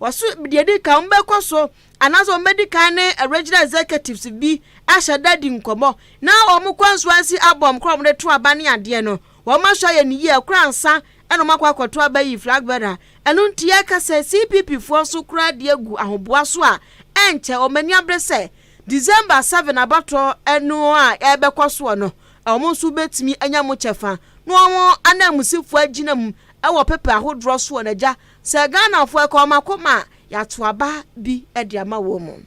waso de di ka mbekọ so anazo medical ne regional executives bi ahye dadi nkomo na omo constituency abom krom de to abane ade no wo ma hwa ye ni ye kransa eno makwa akoto abayi flag bearer enu ntie ka se CPP fo so kura de agu ahoboa so a enche omani abrese December 7 abato enu a ebekọ so no omo so betimi anya mo chefa no omo anamusifo aginam ewo pepe ahodro so na ja se Ghana fo ekomakoma ya to aba bi ede ama wo mo.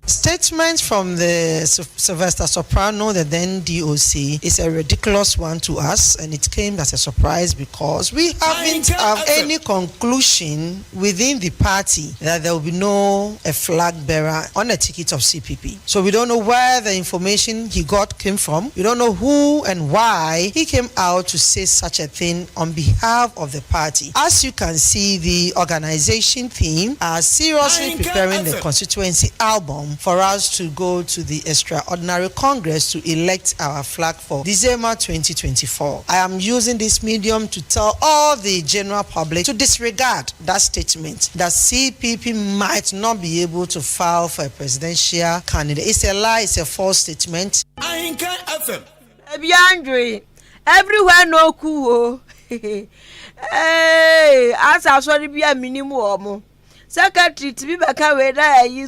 Statement from the Sylvester Soprano, the then DOC, is a ridiculous one to us, and it came as a surprise because we haven't have any conclusion within the party that there will be no a flag bearer on a ticket of CPP. So we don't know where the information he got came from. We don't know who and why he came out to say such a thing on behalf of the party. As you can see, the organization team are seriously preparing the constituency album for us to go to the extraordinary Congress to elect our flag for December 2024. I am using this medium to tell all the general public to disregard that statement that CPP might not be able to file for a presidential candidate. It's a lie, it's a false statement. Ahenkan Akan. Everywhere no cool. Hey, as I saw the be a minimum. Secretary to be back away there, you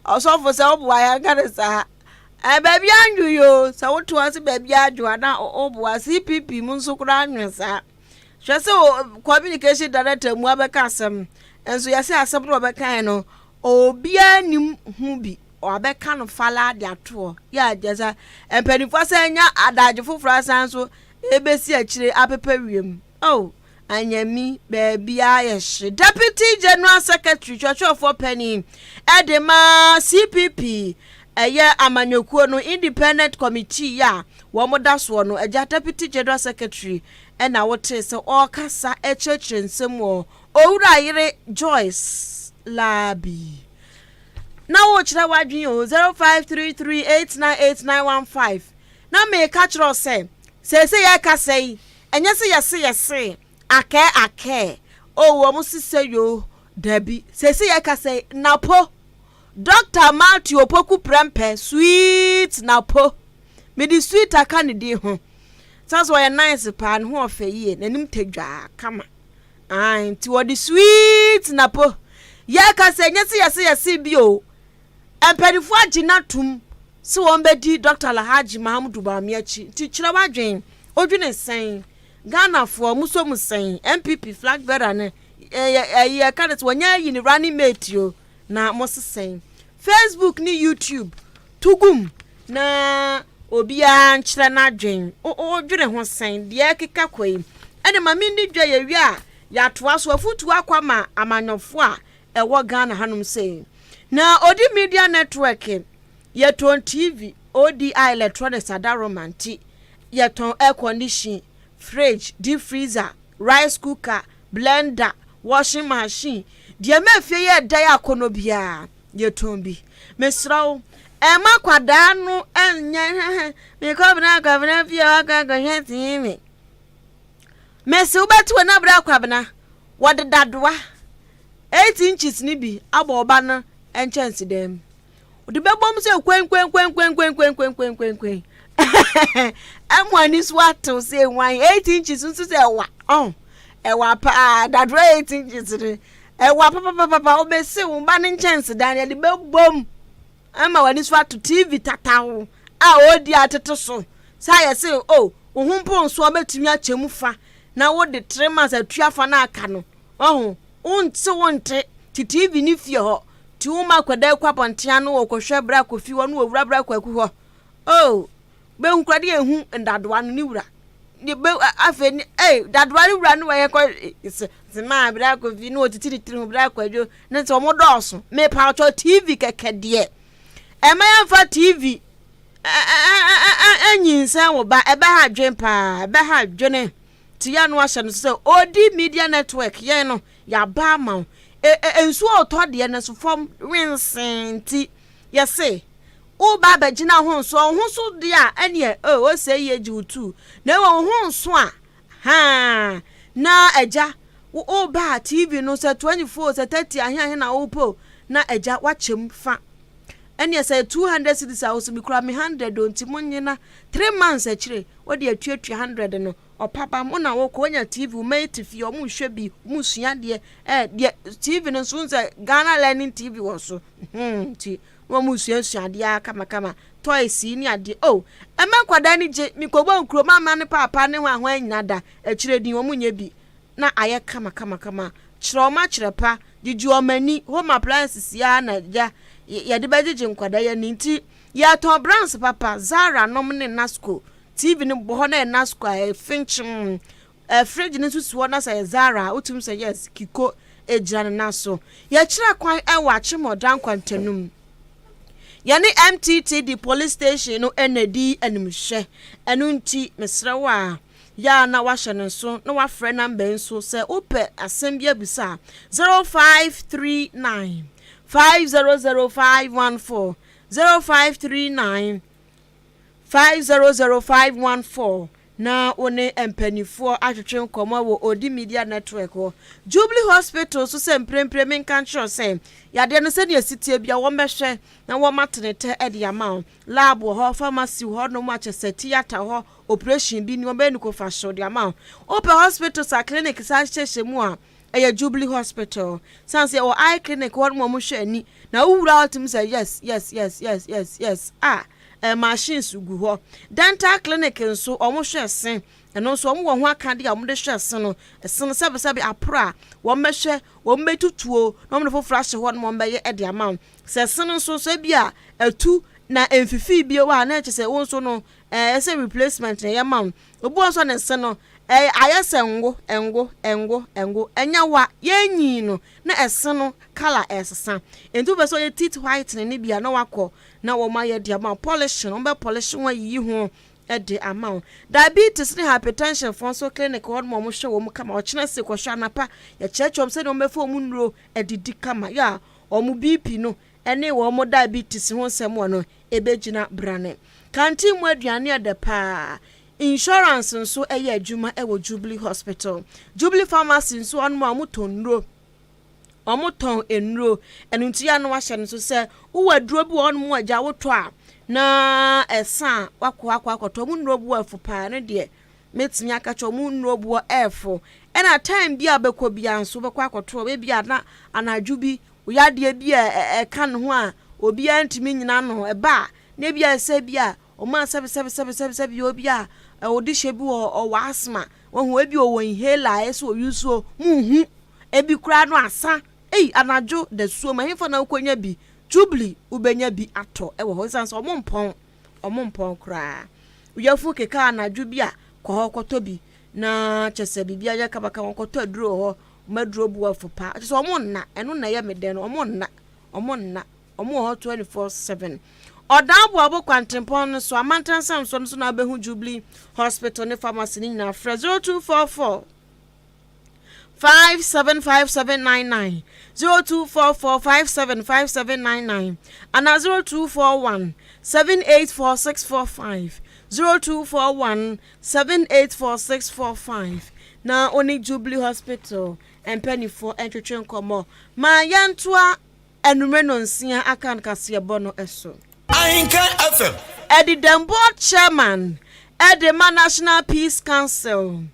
also for some why I got a sa. Baby, Andrew, yo, so what was baby, Joanna or CPP Munsukran, sir. Just so communication director Mwabakasam, and so yes, I saw Robacano, or be a new hubi, or back kind of falla their tour. Yeah, just a and penny for saying, I died for France, so ABC actually apeperium. Oh. Anyami baby ayesh Deputy General Secretary Church for Penny Edema CPP amanyokuo no independent committee ya wo moda so no eja Deputy General Secretary na wote se all kasa echechre nsem wo owura yire Joyce Labi na wo kire wadwen o 0533898915 na me ka kire say ya ka say enye se yese ake wo mo sise yo dabi sese ya ka say napo Dr. Matthew Opoku Prempe sweet napo me di sweet aka ne di ho sans wo nice pa ne ho ofe yi nanim tadwa kama nti wo di sweet napo ya ka say nyese yese bi o emperifo agina tum se won be di Dr. Alhaji Mahamudu Bamiachi ti kire wadwen odwene sen Ghana for musomusen MPP flag bearer ne ya kanet wanya yi ni running mate yo na mosesen Facebook ni YouTube tugum na obia nkyere na dwen o dwere ho sen de keka kwai ene ma mi ndi dwa ye wi a ya toa so afutu akwama amanyofo a ewo Ghana hanum sei na Odi Media Network ye ton TV ODI Electronics adaromanti ye ton air condition fridge, deep freezer, rice cooker, blender, washing machine. Dia me fie ye dai akono bia ye tombi. Mesrawo ma kwada no enye me ko bna fie aka go hweti mi. Mesi ubetu na bra kwabna wode dadoa 8 inches ni bi aboba no enchansi dem. Odi bebom se kwen amwani swatu say 8 inches nso say ewa ewa pa that 8 inches ewa papa obese wo ba ne chance dan ya de bebom ama wani swatu TV tatawo a odi atete so say say oh ohumpo nso obetumi achemu fa na wo de 3 months atuafa na aka no wonte TV ni fie ho ti wo makwada kwapontia no wo kohwe bra kofi wo no owura bra kwaku ho oh be nkrade ehu ndadoa no ni wura de be afa ni dadoa ni wura no we ko ma bra kofi no otitiri tiri bra kwadwo ne so mo doso me pa cho TV keke de ma yamfa TV anyinsa wo ba ebe ha dwen pa ebe ha dwene ti ya no ahye no so Odi Media Network ye no ya ba ma ensu otode ne so fom winsenti ye say o baba gina ho so de a ene o say ye jiutu na wo ho so a ha na eja wo ba TV no say 24 say 30 ahe na wo po na agya wachem fa ene say 200 cedis a wo so bi kura me 100 donti munyina 3 months akire wo de atuatua 100 no opapa mo na wo ko nya TV mate fi o mu hwe bi mu sua de de TV no so say Ghana Learning TV wo so ti wo mu sua de kama toys ni ade ema kwada ni je mikobo nkro mama ne papa ne ho anyina da akire din wo mu nya bi na aye kama chiroma chirepa diju omani home appliances ya na ya de beje nkwada ya ninti ya ton brands papa Zara nom ne Nasco TV ne bo na Nasco finchim fridge ne susu na say Zara utum say yes kiko ejira na so ya chira kwan wa chimodan kwantanum yani MTT the police station no ND animhwe enu nti mesrewa ya na wahye so na wafre number nso se ope asembia bisa 0539 500514 0539 500514 na one empanifo atwetwe nkomo wo Odi Media Network ho Jubilee Hospital so se mprempre men kan sure say yade no se ne asitie bia wo mehwe na wo matenete e de ama lab ho pharmacy ho no ma chese theater ho operation bi ni wo be ni ko fa show de ama open hospital sa clinic sa chese mu a eye Jubilee Hospital sanse o eye clinic wo mo hwe ani na uwura otim say yes machines gu ho dental clinic nso omo hwe sen eno nso omo wo ho aka de omo de hwe sen no sen sebe apra wo mehwe wo metutuo no omo fo flash ho no mo be ye e de amount se sen nso so bia atu na emfifi bi wa na eche se wo nso no ese replacement na ye mam obu nso ne sen no ayese ngo enya wa yenyi no na ese no color esesa entu be so ye teeth white ne bia na wakọ na wo ma ye dia ma polish no be polish wa yi ho e de amount diabetes ne hypertension for so clinic wo mo hwe wo kama o chena se ko hwa napa ye chechom se no mefo mu nuro edidi kama ya o mu BP no ene wo mo diabetes ho nsem wo no ebegina brane kanti mu aduane ade pa insurance nso eye adwuma e wo Jubilee Hospital Jubilee Pharmacy nso anmo amuton nuro omuton enro enunti ya no wahye nso se wo waduro bi won mo agya woto a na esa wakọ mu nuro bu afu pa ne de metimi aka cho mu nuro bu efo ena time bi abekọ bi anso bekọ akoto be bi ana anadwu bi uyade bi e kan ho a obi antimi nyina no e ba ne bi ase bi a o ma sebe bi obi a odihye bi o wa asma wo hu ebi o won inhaler eso yuso muhu ebi kura no asa anadwo da suo ma hemfa na ukonya bi Jubilee ubenya bi ato wo ho sanso omompon kura uyafu keka anadwo bi a ko hokoto bi na chese bibia ya kabaka wokoto aduro ho maduro bu afupa so omonna eno na ye meden omonna omo ho 24/7 odabo abo kwantempon so amantansam so na behu Jubilee Hospital ne pharmacy ni na 0244 575799 0244575799 and 0241 784645 0241 784645 na oni Jubilee Hospital empany for entretwen komo ma yantoa enume no nsia akan kase bono eso Ahenkan FM Eddie board chairman Eddie National Peace Council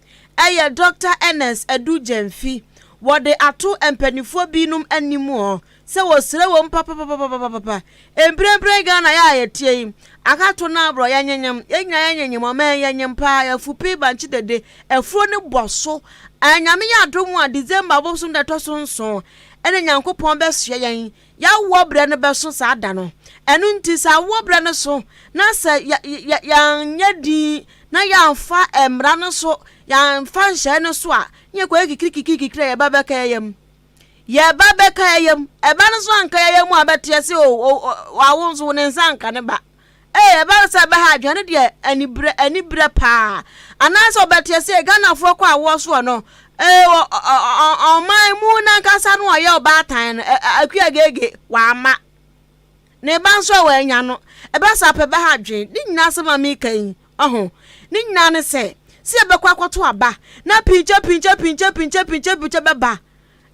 Dr. Ernest Edu Jemfi wode ato empanifo binum animu se wo sere wo papa embrembre Ghana ya yetie akato na abro ya nyanyam yanyanyam ma yanyam pa ya fupi banchi dede efuro ne boso anyame ya adom a December bo so ndeto so nso ene nyankopon be so yan ya wo bre ne be so sa da no enu nti sa wo bre ne so na sa ya nyadi na ya mfa emra no so ya mfa nhye no so a nye kwa kikirikikikire ya babeka yam eba no so anka yam abetia se wawo nso ne nsanka ne ba eba se ba ha adwane de anibra pa anaso betia se Ghana fo kwa awo so no my mu na kasa no ye oba tan akua gege wa ama ne ba nso wa nya no eba sa pe ba ha adwen ni nyina se ma mi kan ni nyina ne se si ebekwa kwato aba na pinche beba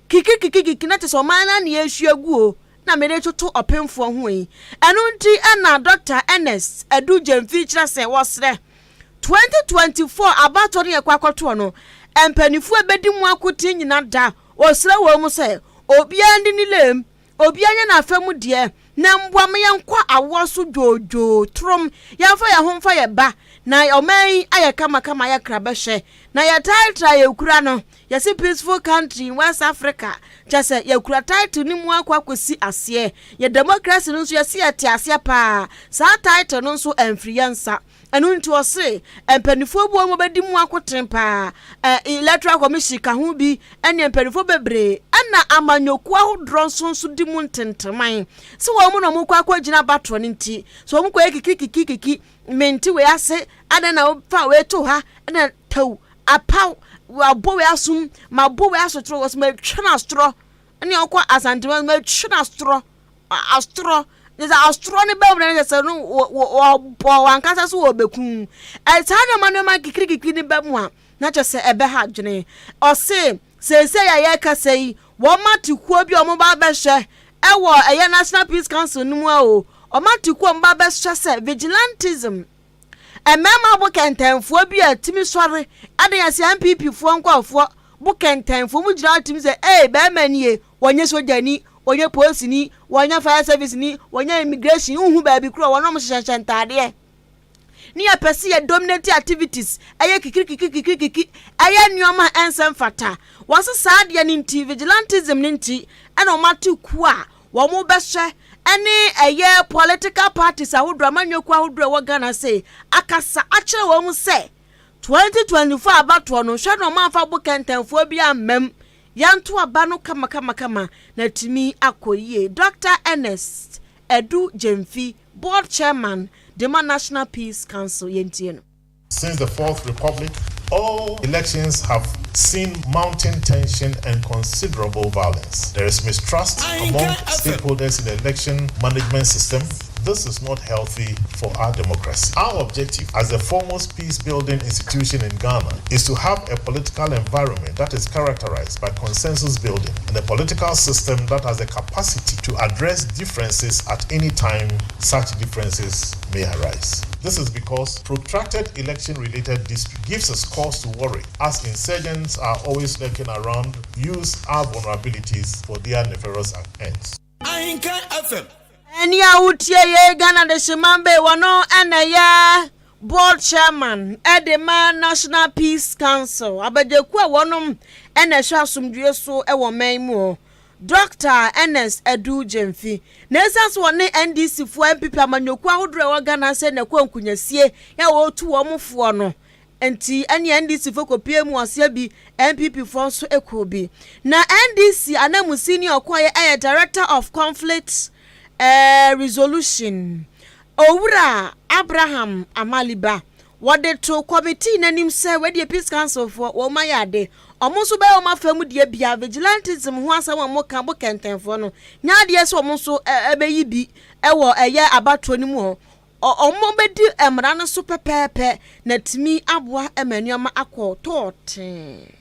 kiki na teso mana na yehua gu o na me de toto opemfo ho yi eno nti na Dr. Ernest Edu Jemfi kira se wosre 2024 abato ne yakwato no empanifu ebedi mu akoti nyina da osre wo mu se obia ndi ni lem obia nya na afamu de na mbwa me yankwa awoso jojo trom yamfa ya homfa ye ba na oman aye kama ya krabehwe na ya title ye kura no ya si peaceful country in West Africa chase ya kura title ni mu akwakosi ase ya democracy no so ya si ate ase pa sa title no so emfriyansa anu nti ose empanifo bu mo bedi mu akoten pa electoral commission ka ho bi ene empanifo bebre ana amanyoku ahodro nso di mu ntenteman se wo mu no mu kwa kwagina batro nti so mu kwa kiki menti we ase ada na fa we to ha na taw apaw abo we asum ma bo we asotro was ma twena astro ene okwa asante ma twena astro there's a astro ne be we say no wan kasa so obekun e tana manoma kikirikiki ne be mu a na che se ebe ha dwene o se ya kasai wo matikuo bi o mo ba be hwe ewo eye National Peace Council numu a o matikuo mba be hwe se vigilantism emema bo kentanfo bi atimi sore ade ya se MPP fo nkofo bo kentanfo mu gira atimi se be manie wonye sojani wonye police ni wonye fire service ni wonye immigration uhu ba bi kro wono mo hyehyɛ ntade ni ya pese ya dominate activities eye kikirikiki eye nyoma ensem fata wose saade ni nti vigilantism ni nti ana o matiku a wo mo behwe ene eye political parties ahodro amanyoku ahodro wo Ghana say akasa akire wo mu say 2024 abato no hwe no manfa bo kentanfo bi amem yanto aba no kama na timi akoyie. Dr. Ernest Edu Jemfi, board chairman the National Peace Council yentien. Since the Fourth Republic, all elections have seen mounting tension and considerable violence. There is mistrust among stakeholders in the election management system. This is not healthy for our democracy. Our objective as the foremost peace-building institution in Ghana is to have a political environment that is characterized by consensus building and a political system that has the capacity to address differences at any time such differences may arise. This is because protracted election-related dispute gives us cause to worry, as insurgents are always lurking around, use our vulnerabilities for their nefarious ends. Ahenkan Akan. Eni awutie ye Ghana de Shimambe wano ene ya board chairman Edema National Peace Council abajeku a wonom ene hwa asomdue so e wo manmu Dr. Ernest Edu Jemfi nesas wone NDC fo MPP amanyoku ahodro wo Ghana se ne kwankunyasie ya wo tu wo mfo no enti ene NDC fo kopie mu ase bi MPP fo so ekobi na NDC anamu senior okoye director of conflict resolution Owura Abraham Amaliba wade to committee nanim se we the Peace Council for wo mayade omonso be o mafamu de bia vigilantism ho asam mo kan bo kentenfo no nya de se omonso ebeyi bi ewo eye abato ni mu omo bedi emra no so pepepe na timi aboa emanuama akotote.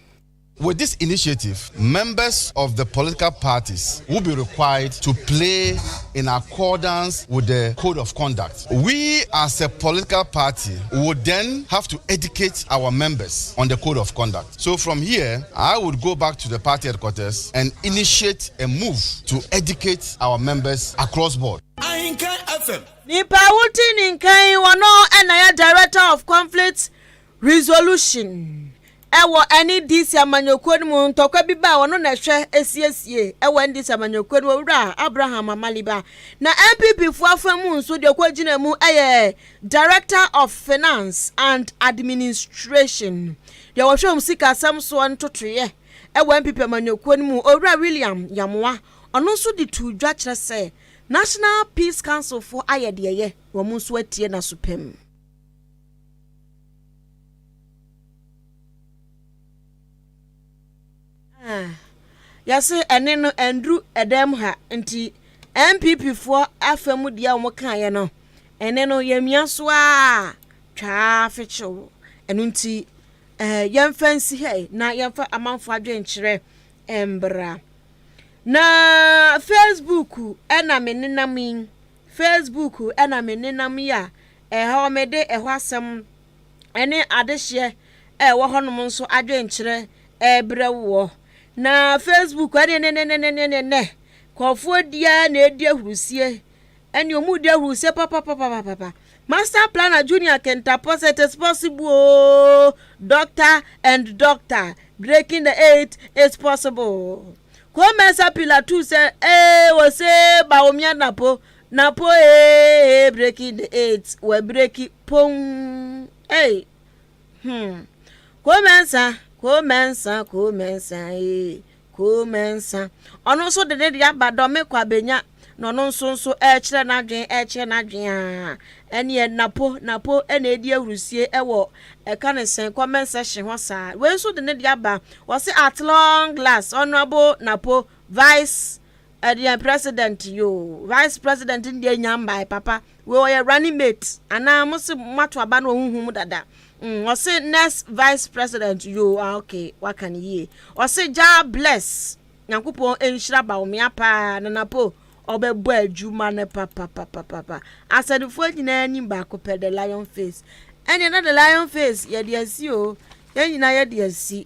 With this initiative, members of the political parties will be required to play in accordance with the code of conduct. We, as a political party, would then have to educate our members on the code of conduct. So from here, I would go back to the party headquarters and initiate a move to educate our members across board. Ahenkan Akan. Nipa wuti ninkai wano enaya director of conflict resolution. Ewo any this amanyokwo mu ntokwa bi ba wono na hwe esiesie ewo ndi amanyokwo Owura Abraham Amaliba na MPP fu afamu nso de kwagina mu director of finance and administration de wo hwe musika samso ntotoye ewo MPP amanyokwo mu Owura William Yamoa ono nso de tu dwa kire se National Peace Council for ayedeye wo mu nso atie na supem. Yase ene no Andrew edem ha nti MPP fo afemu dia wo kan ye no ene no yamia so a twa fechewo enu nti yɛmfa hey na yɛmfa amanfo adwenkyerɛ embra na Facebook ɛna menenam Facebook ɛna menenam ya ɛha mede ɛho asɛm ɛne adehye ɛwɔ hɔnom nso adwenkyerɛ ɛbrɛ wo na Facebook ɛne kɔfo dia na edi ahurusie ɛne omu di ahurusie papa Master Planner Junior Kentapo said it is possible. Doctor and doctor breaking the 8 is possible. Komensa Pillar 2 say was say Baomia Napo breaking the 8 we break it pong Komensa ono so de ya badome kwa benya no nso ekire nadwen ene napo ene edi awurusie ewo eka ne sen comment section ho saa we so de ne dia ba wo se at long last honorable napo vice president vice president ndi nyamba papa we were running mate ana mo se mato aba no huhum dada wo se next vice president okay what can ye wo se ja bless nyankopon enhira ba wo me apa na napo obebo adwuma ne papa asadufo nyina ni ba ko pe the lion face ene na the lion face ye de asi o ye nyina ye de asi